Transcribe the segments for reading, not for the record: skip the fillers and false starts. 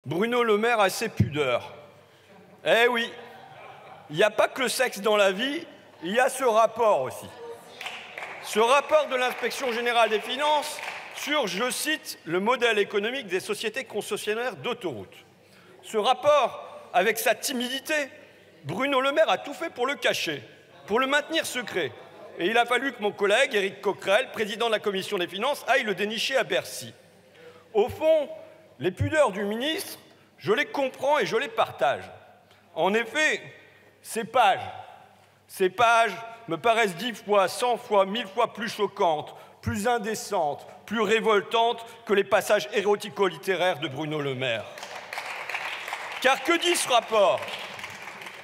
Bruno Le Maire a ses pudeurs. Eh oui, il n'y a pas que le sexe dans la vie, il y a ce rapport aussi. Ce rapport de l'Inspection générale des finances sur, je cite, le modèle économique des sociétés concessionnaires d'autoroutes. Ce rapport, avec sa timidité, Bruno Le Maire a tout fait pour le cacher, pour le maintenir secret. Et il a fallu que mon collègue, Éric Coquerel, président de la Commission des finances, aille le dénicher à Bercy. Au fond, les pudeurs du ministre, je les comprends et je les partage. En effet, ces pages me paraissent 10 fois, 100 fois, 1000 fois plus choquantes, plus indécentes, plus révoltantes que les passages érotico-littéraires de Bruno Le Maire. Car que dit ce rapport?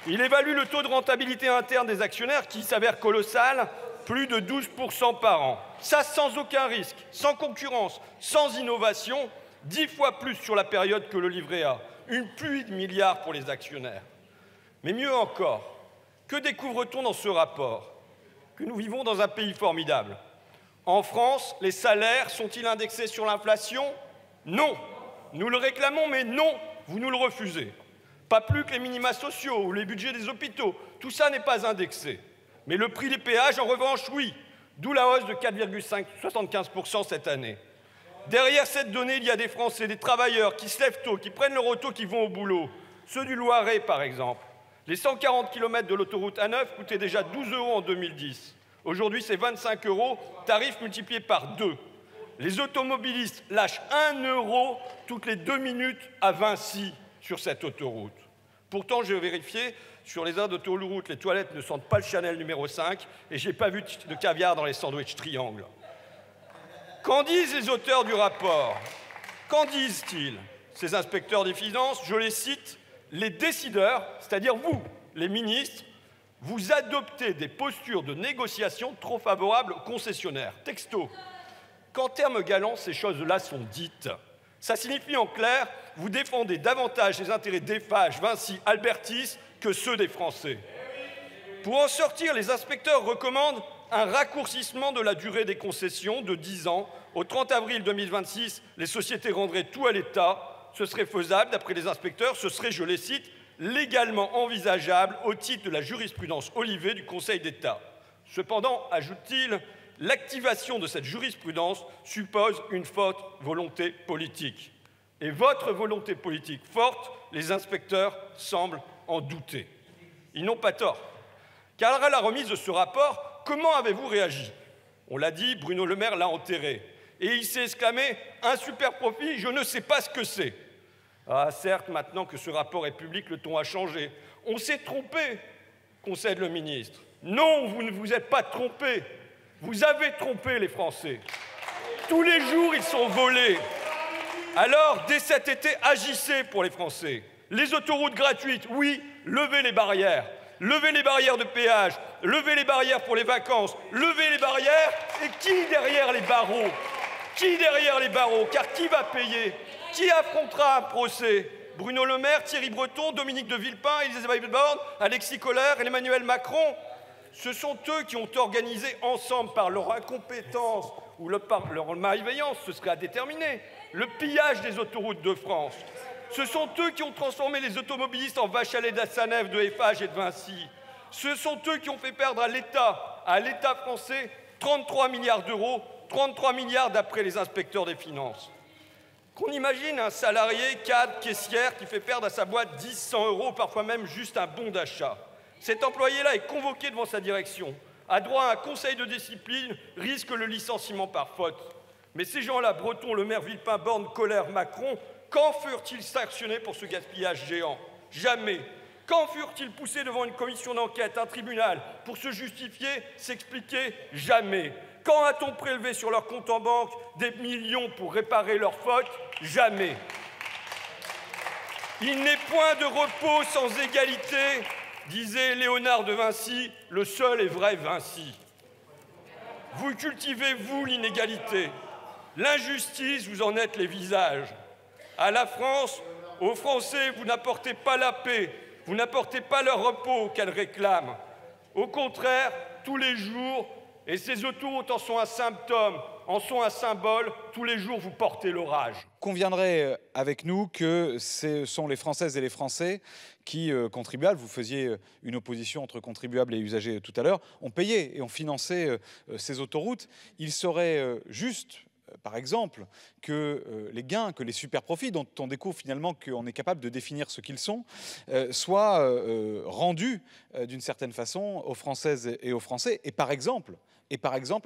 Il évalue le taux de rentabilité interne des actionnaires qui s'avère colossal, plus de 12% par an. Ça sans aucun risque, sans concurrence, sans innovation, 10 fois plus sur la période que le livret A. Une pluie de milliards pour les actionnaires. Mais mieux encore, que découvre-t-on dans ce rapport? Que nous vivons dans un pays formidable. En France, les salaires sont-ils indexés sur l'inflation? Non. Nous le réclamons, mais non, vous nous le refusez. Pas plus que les minima sociaux ou les budgets des hôpitaux. Tout ça n'est pas indexé. Mais le prix des péages, en revanche, oui. D'où la hausse de 4,75% cette année. Derrière cette donnée, il y a des Français, des travailleurs qui se lèvent tôt, qui prennent leur auto, qui vont au boulot. Ceux du Loiret, par exemple. Les 140 km de l'autoroute A9 coûtaient déjà 12 € en 2010. Aujourd'hui, c'est 25 €, tarif multiplié par 2. Les automobilistes lâchent 1 € toutes les 2 minutes à Vinci sur cette autoroute. Pourtant, j'ai vérifié, sur les aires d'autoroute, les toilettes ne sentent pas le Chanel numéro 5 et je n'ai pas vu de caviar dans les sandwichs triangles. Qu'en disent les auteurs du rapport? Qu'en disent-ils? Ces inspecteurs des finances, je les cite, les décideurs, c'est-à-dire vous, les ministres, vous adoptez des postures de négociation trop favorables aux concessionnaires. Texto. Qu'en termes galants, ces choses-là sont dites. Ça signifie en clair, vous défendez davantage les intérêts d'Eiffage, Vinci, Albertis que ceux des Français. Pour en sortir, les inspecteurs recommandent un raccourcissement de la durée des concessions de 10 ans. Au 30 avril 2026, les sociétés rendraient tout à l'État. Ce serait faisable, d'après les inspecteurs, ce serait, je les cite, légalement envisageable au titre de la jurisprudence Olivet du Conseil d'État. Cependant, ajoute-t-il, l'activation de cette jurisprudence suppose une forte volonté politique. Et votre volonté politique forte, les inspecteurs semblent en douter. Ils n'ont pas tort. Car à la remise de ce rapport, comment avez-vous réagi? On l'a dit, Bruno Le Maire l'a enterré. Et il s'est exclamé « Un super profit, je ne sais pas ce que c'est ». Ah, certes, maintenant que ce rapport est public, le ton a changé. On s'est trompé, concède le ministre. Non, vous ne vous êtes pas trompé. Vous avez trompé les Français. Tous les jours, ils sont volés. Alors, dès cet été, agissez pour les Français. Les autoroutes gratuites, oui, levez les barrières. Levez les barrières de péage, levez les barrières pour les vacances, levez les barrières. Et qui derrière les barreaux? Qui derrière les barreaux? Car qui va payer? Qui affrontera un procès? Bruno Le Maire, Thierry Breton, Dominique de Villepin, Elisabeth Borne, Alexis Kohler et Emmanuel Macron? Ce sont eux qui ont organisé ensemble, par leur incompétence ou par leur malveillance, ce serait à déterminer, le pillage des autoroutes de France. Ce sont eux qui ont transformé les automobilistes en vaches à lait d'Assanef, de Eiffage et de Vinci. Ce sont eux qui ont fait perdre à l'État français, 33 milliards d'euros, 33 milliards d'après les inspecteurs des finances. Qu'on imagine un salarié, cadre, caissière, qui fait perdre à sa boîte 10, 100 €, parfois même juste un bon d'achat. Cet employé-là est convoqué devant sa direction, a droit à un conseil de discipline, risque le licenciement par faute. Mais ces gens-là, Breton, Le Maire, Villepin, Borne, Kohler, Macron, quand furent-ils sanctionnés pour ce gaspillage géant? Jamais. Quand furent-ils poussés devant une commission d'enquête, un tribunal, pour se justifier, s'expliquer? Jamais. Quand a-t-on prélevé sur leur compte en banque des millions pour réparer leurs fautes? Jamais. Il n'est point de repos sans égalité, disait Léonard de Vinci, le seul et vrai Vinci. Vous cultivez, vous, l'inégalité. L'injustice, vous en êtes les visages. À la France, aux Français, vous n'apportez pas la paix, vous n'apportez pas leur repos qu'elles réclament. Au contraire, tous les jours, Et ces autoroutes en sont un symptôme, en sont un symbole. Tous les jours, vous portez l'orage. Conviendrez avec nous que ce sont les Françaises et les Français qui, contribuables, vous faisiez une opposition entre contribuables et usagers tout à l'heure, ont payé et ont financé ces autoroutes. Il serait juste, par exemple, que les gains, que les super-profits, dont on découvre finalement qu'on est capable de définir ce qu'ils sont, soient rendus d'une certaine façon aux Françaises et aux Français. Et par exemple,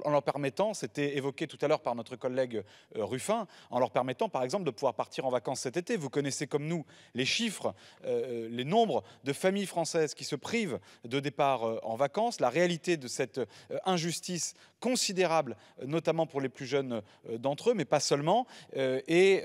en leur permettant, c'était évoqué tout à l'heure par notre collègue Ruffin, en leur permettant par exemple de pouvoir partir en vacances cet été. Vous connaissez comme nous les chiffres, les nombres de familles françaises qui se privent de départ en vacances, la réalité de cette injustice considérable, notamment pour les plus jeunes d'entre eux, mais pas seulement, et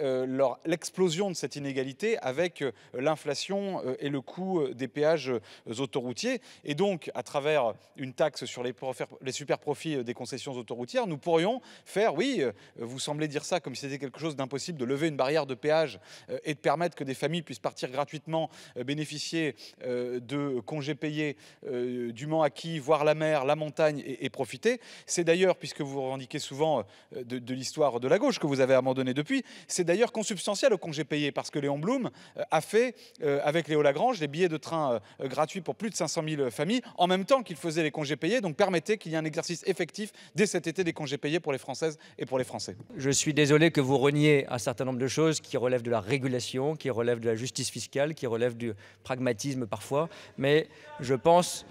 l'explosion de cette inégalité avec l'inflation et le coût des péages autoroutiers. Et donc, à travers une taxe sur les super-profits des concessions autoroutières, nous pourrions faire, oui, vous semblez dire ça comme si c'était quelque chose d'impossible, de lever une barrière de péage et de permettre que des familles puissent partir gratuitement, bénéficier de congés payés, dûment acquis, voir la mer, la montagne et profiter. C'est d'ailleurs, puisque vous revendiquez souvent de l'histoire de la gauche que vous avez abandonné depuis, c'est d'ailleurs consubstantiel aux congés payés, parce que Léon Blum a fait, avec Léo Lagrange, des billets de train gratuits pour plus de 500 000 familles, en même temps qu'il faisait les congés payés, donc permettez qu'il y ait un exercice effectif dès cet été des congés payés pour les Françaises et pour les Français. Je suis désolé que vous reniez un certain nombre de choses qui relèvent de la régulation, qui relèvent de la justice fiscale, qui relèvent du pragmatisme parfois, mais je pense...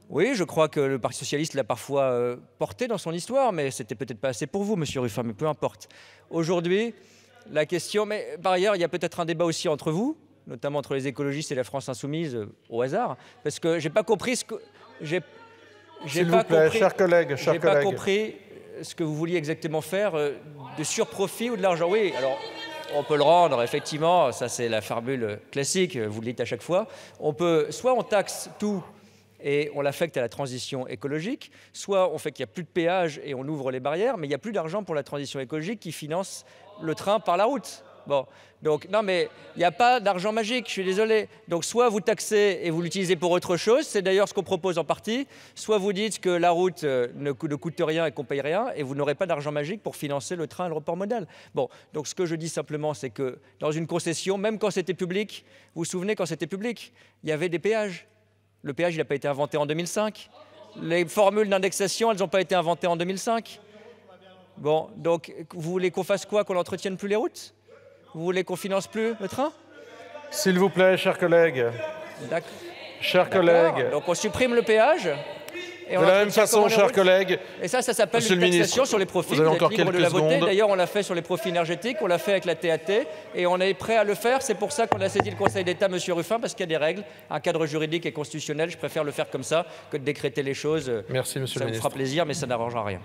Oui, je crois que le Parti socialiste l'a parfois porté dans son histoire, mais c'était peut-être pas assez pour vous, monsieur Ruffin, mais peu importe. Aujourd'hui, la question... Mais par ailleurs, il y a peut-être un débat aussi entre vous, notamment entre les écologistes et la France insoumise, au hasard, parce que j'ai pas compris ce que... S'il vous plaît, chers collègues, j'ai pas compris ce que vous vouliez exactement faire de surprofit ou de l'argent. Oui, alors... On peut le rendre, effectivement, ça c'est la formule classique, vous le dites à chaque fois. Soit on taxe tout et on l'affecte à la transition écologique, soit on fait qu'il n'y a plus de péage et on ouvre les barrières, mais il n'y a plus d'argent pour la transition écologique qui finance le train par la route. Bon, donc non mais il n'y a pas d'argent magique, je suis désolé. Donc soit vous taxez et vous l'utilisez pour autre chose, c'est d'ailleurs ce qu'on propose en partie, soit vous dites que la route ne coûte rien et qu'on paye rien, et vous n'aurez pas d'argent magique pour financer le train et le report modal. Bon, donc ce que je dis simplement, c'est que dans une concession, même quand c'était public, vous vous souvenez quand c'était public, il y avait des péages. Le péage, il n'a pas été inventé en 2005. Les formules d'indexation, elles n'ont pas été inventées en 2005. Bon, donc vous voulez qu'on fasse quoi? Qu'on n'entretienne plus les routes? Vous voulez qu'on finance plus le train? S'il vous plaît, chers collègues. D'accord. Chers collègues. Donc on supprime le péage. Et de la même façon, chers collègues. Et ça s'appelle une taxation sur les profits. Vous avez encore quelques secondes. D'ailleurs, on l'a fait sur les profits énergétiques, on l'a fait avec la TAT, et on est prêt à le faire. C'est pour ça qu'on a saisi le Conseil d'État, monsieur Ruffin, parce qu'il y a des règles, un cadre juridique et constitutionnel. Je préfère le faire comme ça que de décréter les choses. Merci, monsieur le ministre. Ça me fera plaisir, mais ça n'arrangera rien.